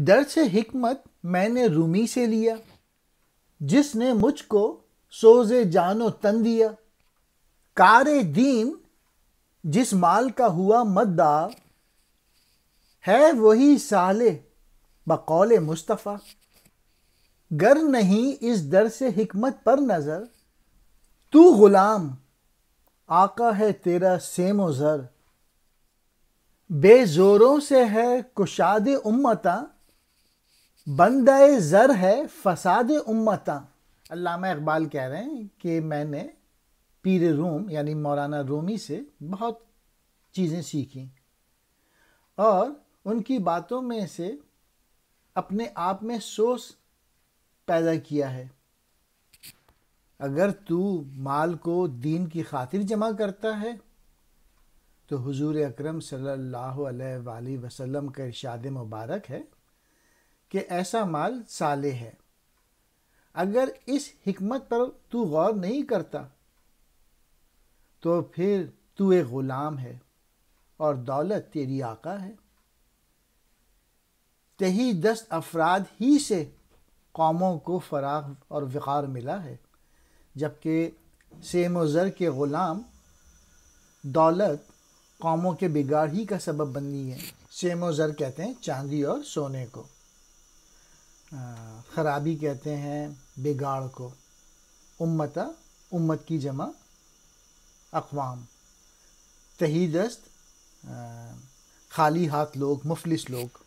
درس حکمت میں نے رومی سے لیا، جس نے مجھ کو سوز جان و تن دیا۔ کار دین جس مال کا ہوا مدعا، ہے وہی صالح بقول مصطفیٰ۔ گر نہیں اس درس حکمت پر نظر، تو غلام آقا ہے تیرا سیم و زر۔ بے زوروں سے ہے کشاد امتاں، بندہ زر ہے فساد امتاں۔ علامہ اقبال کہہ رہے ہیں کہ میں نے پیر روم یعنی مولانا رومی سے بہت چیزیں سیکھیں اور ان کی باتوں میں سے اپنے آپ میں سوچ پیدا کیا ہے۔ اگر تو مال کو دین کی خاطر جمع کرتا ہے تو حضور اکرم صلی اللہ علیہ وآلہ وسلم کا ارشاد مبارک ہے کہ ایسا مال صالح ہے۔ اگر اس حکمت پر تو غور نہیں کرتا تو پھر تو ایک غلام ہے اور دولت تیری آقا ہے۔ تہی دست افراد ہی سے قوموں کو فراغ اور وقار ملا ہے، جبکہ سیم و زر کے غلام دولت قوموں کے بگاڑ ہی کا سبب بننی ہے۔ سیم و زر کہتے ہیں چاندی اور سونے کو، خرابی کہتے ہیں بگاڑ کو، امت کی جمع اقوام، تہی دست خالی ہاتھ لوگ، مفلس لوگ۔